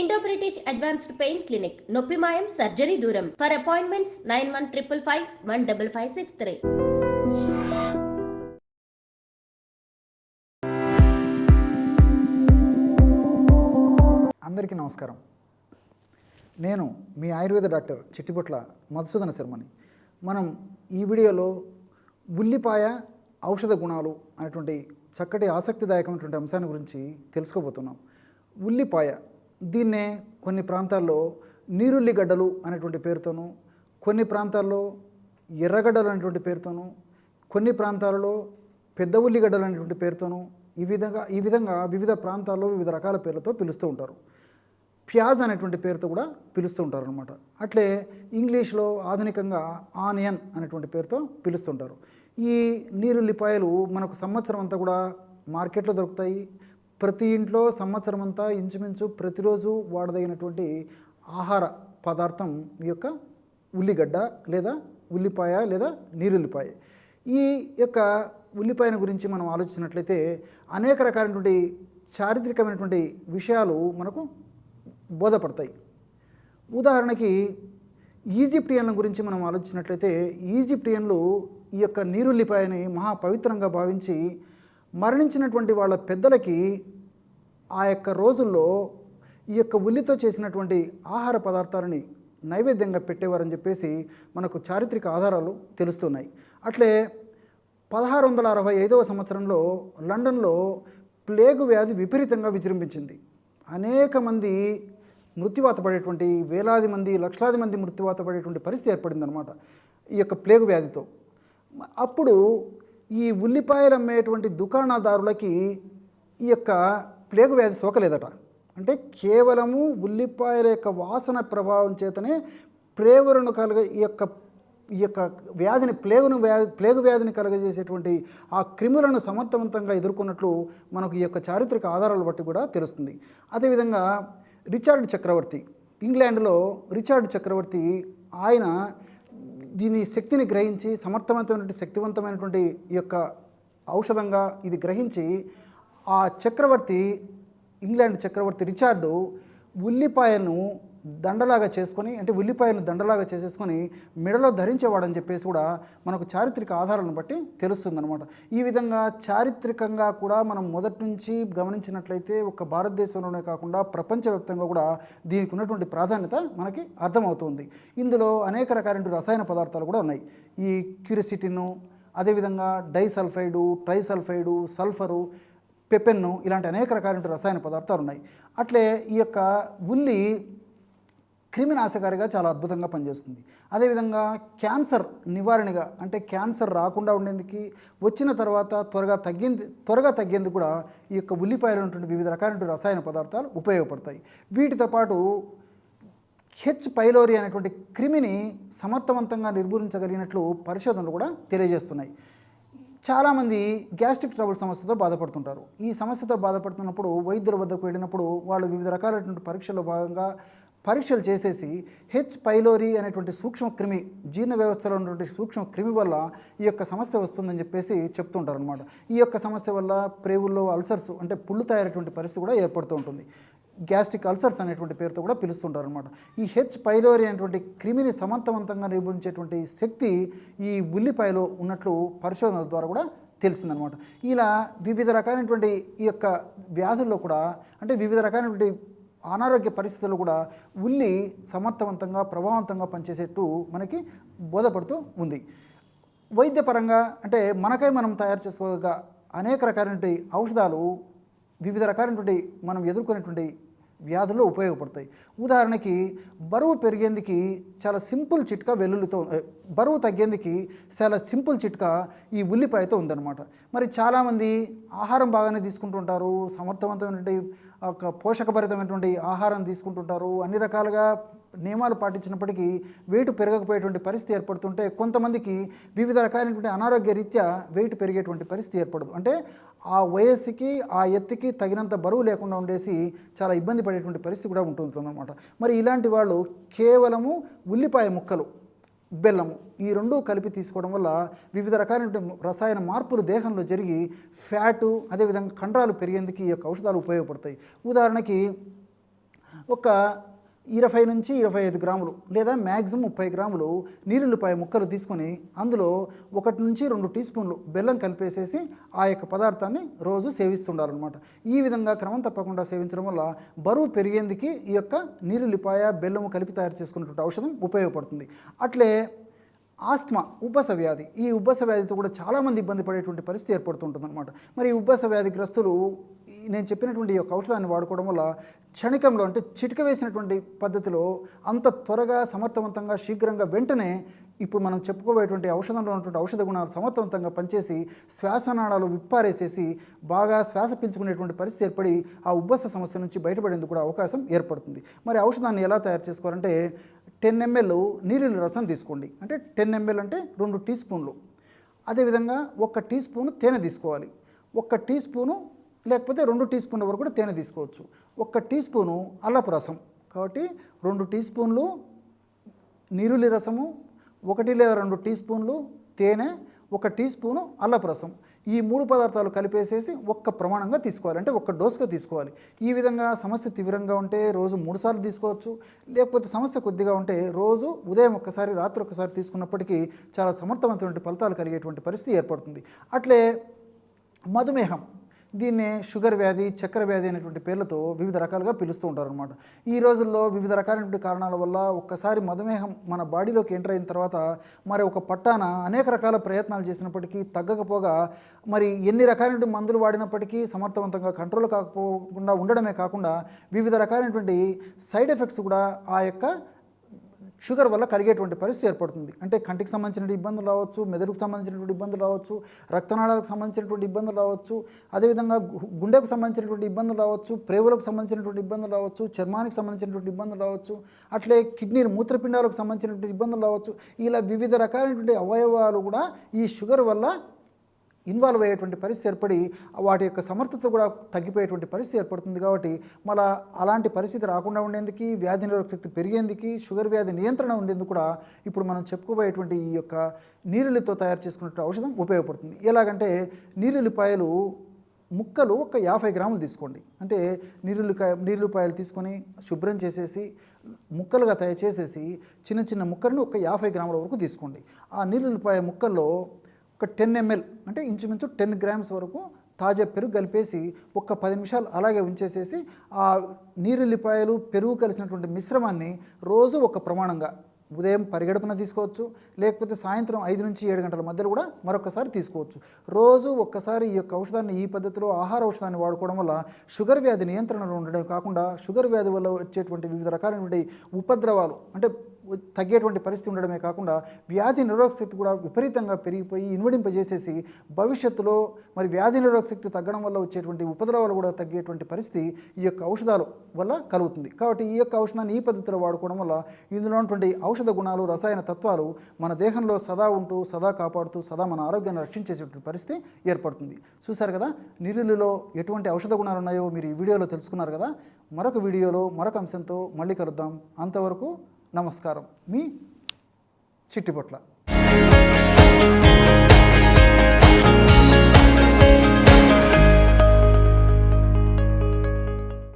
Indo British advanced pain clinic నొప్పి మాయం surgery దూరం ఫర్ అపాయింట్మెంట్స్ 9155515563. అందరికీ నమస్కారం. నేను మీ ఆయుర్వేద డాక్టర్ చిట్టిబొట్ల మధుసూదన శర్మని. మనం ఈ వీడియోలో ఉల్లిపాయ ఔషధ గుణాలు అనేటువంటి చక్కటి ఆసక్తిదాయకమైనటువంటి అంశాన్ని గురించి తెలుసుకోబోతున్నాం. ఉల్లిపాయ దీన్నే కొన్ని ప్రాంతాల్లో నీరుల్లిగడ్డలు అనేటువంటి పేరుతోనూ, కొన్ని ప్రాంతాల్లో ఎర్రగడ్డలు అనేటువంటి పేరుతోనూ, కొన్ని ప్రాంతాలలో పెద్ద ఉల్లిగడ్డలు అనేటువంటి పేరుతోనూ ఈ విధంగా వివిధ ప్రాంతాల్లో వివిధ రకాల పేర్లతో పిలుస్తూ ఉంటారు. ప్యాజ్ అనేటువంటి పేరుతో కూడా పిలుస్తూ ఉంటారు అనమాట. అట్లే ఇంగ్లీష్లో ఆధునికంగా ఆనియన్ అనేటువంటి పేరుతో పిలుస్తుంటారు. ఈ నీరుల్లిపాయలు మనకు సంవత్సరం అంతా కూడా మార్కెట్లో దొరుకుతాయి. ప్రతి ఇంట్లో సంవత్సరం అంతా ఇంచుమించు ప్రతిరోజు వాడదగినటువంటి ఆహార పదార్థం ఈ యొక్క ఉల్లిగడ్డ లేదా ఉల్లిపాయ లేదా నీరుల్లిపాయ. ఈ యొక్క ఉల్లిపాయను గురించి మనం ఆలోచించినట్లయితే అనేక రకాలైనటువంటి చారిత్రకమైనటువంటి విషయాలు మనకు బోధపడతాయి. ఉదాహరణకి ఈజిప్టియన్ల గురించి మనం ఆలోచించినట్లయితే ఈజిప్టియన్లు ఈ యొక్క నీరుల్లిపాయని మహా పవిత్రంగా భావించి మరణించినటువంటి వాళ్ళ పెద్దలకి ఆ యొక్క రోజుల్లో ఈ యొక్క ఉల్లితో చేసినటువంటి ఆహార పదార్థాలని నైవేద్యంగా పెట్టేవారని చెప్పేసి మనకు చారిత్రక ఆధారాలు తెలుస్తున్నాయి. అట్లే 1665వ సంవత్సరంలో లండన్లో ప్లేగు వ్యాధి విపరీతంగా విజృంభించింది. అనేక మంది మృత్యువాత పడేటువంటి, వేలాది మంది లక్షలాది మంది మృత్యువాత పడేటువంటి పరిస్థితి ఏర్పడిందనమాట ఈ యొక్క ప్లేగు వ్యాధితో. అప్పుడు ఈ ఉల్లిపాయలు అమ్మేటువంటి దుకాణదారులకి ఈ యొక్క ప్లేగు వ్యాధి సోకలేదట. అంటే కేవలము ఉల్లిపాయల యొక్క వాసన ప్రభావం చేతనే ప్రేగులను ఈ యొక్క వ్యాధిని ప్లేగు వ్యాధిని కలుగజేసేటువంటి ఆ క్రిములను సమర్థవంతంగా ఎదుర్కొన్నట్లు మనకు ఈ యొక్క చారిత్రక ఆధారాలు బట్టి కూడా తెలుస్తుంది. అదేవిధంగా రిచార్డ్ చక్రవర్తి, ఇంగ్లాండ్లో రిచార్డ్ చక్రవర్తి, ఆయన దీని శక్తిని గ్రహించి శక్తివంతమైనటువంటి ఈ యొక్క ఔషధంగా ఇది గ్రహించి ఆ చక్రవర్తి, ఇంగ్లాండ్ చక్రవర్తి రిచార్డు ఉల్లిపాయను దండలాగా చేసేసుకొని మెడలో ధరించేవాడని చెప్పేసి కూడా మనకు చారిత్రక ఆధారాలను బట్టి తెలుస్తుందన్నమాట. ఈ విధంగా చారిత్రకంగా కూడా మనం మొదటి నుంచి గమనించినట్లయితే ఒక భారతదేశంలోనే కాకుండా ప్రపంచవ్యాప్తంగా కూడా దీనికి ఉన్నటువంటి ప్రాధాన్యత మనకి అర్థమవుతుంది. ఇందులో అనేక రకాలైన రసాయన పదార్థాలు కూడా ఉన్నాయి. ఈ క్యూరిసిటిను, అదేవిధంగా డైసల్ఫైడు, ట్రైసల్ఫైడు, సల్ఫరు, పెపెన్ను, ఇలాంటి అనేక రకాలైన రసాయన పదార్థాలు ఉన్నాయి. అట్లే ఈ యొక్క ఉల్లి క్రిమినాశకారిగా చాలా అద్భుతంగా పనిచేస్తుంది. అదేవిధంగా క్యాన్సర్ నివారణగా, అంటే క్యాన్సర్ రాకుండా ఉండేందుకు, వచ్చిన తర్వాత త్వరగా తగ్గేందుకు కూడా ఈ యొక్క ఉల్లిపాయలు ఉన్నటువంటి వివిధ రకాలైన రసాయన పదార్థాలు ఉపయోగపడతాయి. వీటితో పాటు హెచ్ పైలోరీ అనేటువంటి క్రిమిని సమర్థవంతంగా నిర్మూలించగలిగినట్లు పరిశోధనలు కూడా తెలియజేస్తున్నాయి. చాలామంది గ్యాస్ట్రిక్ ట్రబుల్ సమస్యతో బాధపడుతుంటారు. ఈ సమస్యతో బాధపడుతున్నప్పుడు వైద్యుల వద్దకు వెళ్ళినప్పుడు వాళ్ళు వివిధ రకాలైనటువంటి పరీక్షల్లో భాగంగా పరీక్షలు చేసేసి హెచ్ పైలోరీ అనేటువంటి సూక్ష్మక్రిమి, జీర్ణ వ్యవస్థలో ఉన్నటువంటి సూక్ష్మక్రిమి వల్ల ఈ యొక్క సమస్య వస్తుందని చెప్పేసి చెప్తుంటారు అనమాట. ఈ యొక్క సమస్య వల్ల ప్రేగుల్లో అల్సర్స్, అంటే పుళ్ళు తయారయ్యేటువంటి పరిస్థితి కూడా ఏర్పడుతూ ఉంటుంది. గ్యాస్ట్రిక్ అల్సర్స్ అనేటువంటి పేరుతో కూడా పిలుస్తుంటారు అనమాట. ఈ హెచ్ పైలోరీ అనేటువంటి క్రిమిని సమర్థవంతంగా నిర్మూలించేటువంటి శక్తి ఈ ఉల్లిపాయలో ఉన్నట్లు పరిశోధనల ద్వారా కూడా తెలిసిందనమాట. ఇలా వివిధ రకాలైనటువంటి ఈ యొక్క వ్యాధుల్లో కూడా, అంటే వివిధ రకాలైనటువంటి అనారోగ్య పరిస్థితుల్లో కూడా ఉల్లి సమర్థవంతంగా ప్రభావవంతంగా పనిచేసేట్టు మనకి బోధపడుతూ ఉంది. వైద్యపరంగా అంటే మనకై మనం తయారు చేసుకోగా అనేక రకాలైనటువంటి ఔషధాలు వివిధ రకాలైనటువంటి మనం ఎదుర్కొనేటువంటి వ్యాధుల్లో ఉపయోగపడతాయి. ఉదాహరణకి బరువు పెరిగేందుకు చాలా సింపుల్ చిట్కా బరువు తగ్గేందుకు చాలా సింపుల్ చిట్కా ఈ ఉల్లిపాయతో ఉందన్నమాట. మరి చాలామంది ఆహారం బాగానే తీసుకుంటుంటారు, సమర్థవంతమైనటువంటి ఒక పోషకభరితమైనటువంటి ఆహారం తీసుకుంటుంటారు, అన్ని రకాలుగా నియమాలు పాటించినప్పటికీ వెయిట్ పెరగకపోయేటువంటి పరిస్థితి ఏర్పడుతుంటే, కొంతమందికి వివిధ రకాలైనటువంటి అనారోగ్య రీత్యా వెయిట్ పెరిగేటువంటి పరిస్థితి ఏర్పడదు. అంటే ఆ వయస్సుకి ఆ ఎత్తుకి తగినంత బరువు లేకుండా ఉండేసి చాలా ఇబ్బంది పడేటువంటి పరిస్థితి కూడా ఉంటుందన్నమాట. మరి ఇలాంటి వాళ్ళు కేవలము ఉల్లిపాయ ముక్కలు, బెల్లము ఈ రెండూ కలిపి తీసుకోవడం వల్ల వివిధ రకాలైన రసాయన మార్పులు దేహంలో జరిగి ఫ్యాటు, అదేవిధంగా కండరాలు పెరిగేందుకు ఈ యొక్క ఔషధాలు ఉపయోగపడతాయి. ఉదాహరణకి ఒక 20 నుంచి 25 గ్రాములు లేదా మ్యాక్సిమం 30 గ్రాములు నీరుల్లిపాయ ముక్కలు తీసుకొని అందులో 1 నుంచి 2 టీ స్పూన్లు బెల్లం కలిపేసేసి ఆ యొక్క పదార్థాన్ని రోజు సేవిస్తుండాలన్నమాట. ఈ విధంగా క్రమం తప్పకుండా సేవించడం వల్ల బరువు పెరిగేందుకు ఈ యొక్క నీరుల్లిపాయ బెల్లము కలిపి తయారు చేసుకున్నటువంటి ఔషధం ఉపయోగపడుతుంది. అట్లే ఆస్తమా, ఉబ్బస వ్యాధి, ఈ ఉబ్బస వ్యాధితో కూడా చాలామంది ఇబ్బంది పడేటువంటి పరిస్థితి ఏర్పడుతుంటుందన్నమాట. మరి ఈ ఉబ్బస వ్యాధిగ్రస్తులు నేను చెప్పినటువంటి ఈ యొక్క ఔషధాన్ని వాడుకోవడం వల్ల క్షణికంలో అంటే చిటిక వేసినటువంటి పద్ధతిలో అంత త్వరగా సమర్థవంతంగా శీఘ్రంగా వెంటనే ఇప్పుడు మనం చెప్పుకోబోయేటువంటి ఔషధంలో ఉన్నటువంటి ఔషధ గుణాలు సమర్థవంతంగా పనిచేసి శ్వాసనాళాలు విప్పారేసేసి బాగా శ్వాస పీల్చుకునేటువంటి పరిస్థితి ఏర్పడి ఆ ఉబ్బస సమస్య నుంచి బయటపడేందుకు కూడా అవకాశం ఏర్పడుతుంది. మరి ఔషధాన్ని ఎలా తయారు చేసుకోవాలంటే 10 ml నీరుల్లి రసం తీసుకోండి. అంటే 10 ml అంటే 2 టీ స్పూన్లు. అదేవిధంగా 1 టీ స్పూను తేనె తీసుకోవాలి. 1 టీ స్పూను లేకపోతే 2 టీ స్పూన్ల వరకు కూడా తేనె తీసుకోవచ్చు. 1 టీ స్పూను అల్లపు రసం. కాబట్టి 2 టీ స్పూన్లు నీరుల్లి రసము, 1 లేదా 2 టీ స్పూన్లు తేనె, 1 టీ స్పూను అల్లపు రసం. ఈ 3 పదార్థాలు కలిపేసేసి ఒక్క ప్రమాణంగా తీసుకోవాలి. అంటే 1 డోసుగా తీసుకోవాలి. ఈ విధంగా సమస్య తీవ్రంగా ఉంటే రోజు 3 సార్లు తీసుకోవచ్చు. లేకపోతే సమస్య కొద్దిగా ఉంటే రోజు ఉదయం ఒక్కసారి రాత్రి ఒక్కసారి తీసుకున్నప్పటికీ చాలా సమర్థవంతమైన ఫలితాలు కలిగేటువంటి పరిస్థితి ఏర్పడుతుంది. అట్లే మధుమేహం, దీన్నే షుగర్ వ్యాధి, చక్కెర వ్యాధి అనేటువంటి పేర్లతో వివిధ రకాలుగా పిలుస్తూ ఉంటారనమాట. ఈ రోజుల్లో వివిధ రకాలైనటువంటి కారణాల వల్ల ఒక్కసారి మధుమేహం మన బాడీలోకి ఎంటర్ అయిన తర్వాత మరి ఒక పట్టాన అనేక రకాల ప్రయత్నాలు చేసినప్పటికీ తగ్గకపోగా మరి ఎన్ని రకాలైనటువంటి మందులు వాడినప్పటికీ సమర్థవంతంగా కంట్రోల్ కాకపోకుండా ఉండడమే కాకుండా వివిధ రకాలైనటువంటి సైడ్ ఎఫెక్ట్స్ కూడా ఆ యొక్క షుగర్ వల్ల కలిగేటువంటి పరిస్థితి ఏర్పడుతుంది. అంటే కంటికి సంబంధించిన ఇబ్బందులు రావచ్చు, మెదడుకు సంబంధించినటువంటి ఇబ్బందులు రావచ్చు, రక్తనాళాలకు సంబంధించినటువంటి ఇబ్బందులు రావచ్చు, అదేవిధంగా గుండెకు సంబంధించినటువంటి ఇబ్బందులు రావచ్చు, ప్రేవులకు సంబంధించినటువంటి ఇబ్బందులు రావచ్చు, చర్మానికి సంబంధించినటువంటి ఇబ్బందులు రావచ్చు, అట్లే కిడ్నీ మూత్రపిండాలకు సంబంధించినటువంటి ఇబ్బందులు రావచ్చు. ఇలా వివిధ రకాలైనటువంటి అవయవాలు కూడా ఈ షుగర్ వల్ల ఇన్వాల్వ్ అయ్యేటువంటి పరిస్థితి ఏర్పడి వాటి యొక్క సమర్థత కూడా తగ్గిపోయేటువంటి పరిస్థితి ఏర్పడుతుంది. కాబట్టి మళ్ళీ అలాంటి పరిస్థితి రాకుండా ఉండేందుకు, వ్యాధి నిరోధక శక్తి పెరిగేందుకు, షుగర్ వ్యాధి నియంత్రణ ఉండేందుకు కూడా ఇప్పుడు మనం చెప్పుకోబోయేటువంటి ఈ యొక్క నీరుల్లితో తయారు చేసుకున్న ఔషధం ఉపయోగపడుతుంది. ఎలాగంటే నీరుల్లిపాయలు ముక్కలు ఒక 50 గ్రాములు తీసుకోండి. అంటే నీరుల్లిపాయలు తీసుకొని శుభ్రం చేసేసి ముక్కలుగా తయారు చేసేసి చిన్న చిన్న ముక్కలను ఒక 50 గ్రాముల వరకు తీసుకోండి. ఆ నీరుల్లిపాయ ముక్కల్లో ఒక 10 ml అంటే ఇంచుమించు 10 గ్రామ్స్ వరకు తాజా పెరుగు కలిపేసి ఒక 10 నిమిషాలు అలాగే ఉంచేసేసి ఆ నీరుల్లిపాయలు పెరుగు కలిసినటువంటి మిశ్రమాన్ని రోజు ఒక ప్రమాణంగా ఉదయం పరిగడుపున తీసుకోవచ్చు, లేకపోతే సాయంత్రం 5 నుంచి 7 గంటల మధ్యలో కూడా మరొకసారి తీసుకోవచ్చు. రోజు ఒక్కసారి ఈ యొక్క ఔషధాన్ని ఈ పద్ధతిలో ఆహార ఔషధాన్ని వాడుకోవడం వల్ల షుగర్ వ్యాధి నియంత్రణలో ఉండడం కాకుండా షుగర్ వ్యాధి వల్ల వచ్చేటువంటి వివిధ రకాలైనటువంటి ఉపద్రవాలు అంటే తగ్గేటువంటి పరిస్థితి ఉండడమే కాకుండా వ్యాధి నిరోధక శక్తి కూడా విపరీతంగా పెరిగిపోయి ఇన్వడింపజేసేసి భవిష్యత్తులో మరి వ్యాధి నిరోధక శక్తి తగ్గడం వల్ల వచ్చేటువంటి ఉపద్రవాలు కూడా తగ్గేటువంటి పరిస్థితి ఈ యొక్క ఔషధాల వల్ల కలుగుతుంది. కాబట్టి ఈ యొక్క ఔషధాన్ని ఈ పద్ధతిలో వాడుకోవడం వల్ల ఇందులో ఉన్నటువంటి ఔషధ గుణాలు, రసాయన తత్వాలు మన దేహంలో సదా ఉంటూ సదా కాపాడుతూ సదా మన ఆరోగ్యాన్ని రక్షించేటువంటి పరిస్థితి ఏర్పడుతుంది. చూశారు కదా, నీరుల్లిలో ఎటువంటి ఔషధ గుణాలు ఉన్నాయో మీరు ఈ వీడియోలో తెలుసుకున్నారు కదా. మరొక వీడియోలో మరొక అంశంతో మళ్ళీ కలుద్దాం. అంతవరకు నమస్కారం. మీ చిట్టిపొట్ల.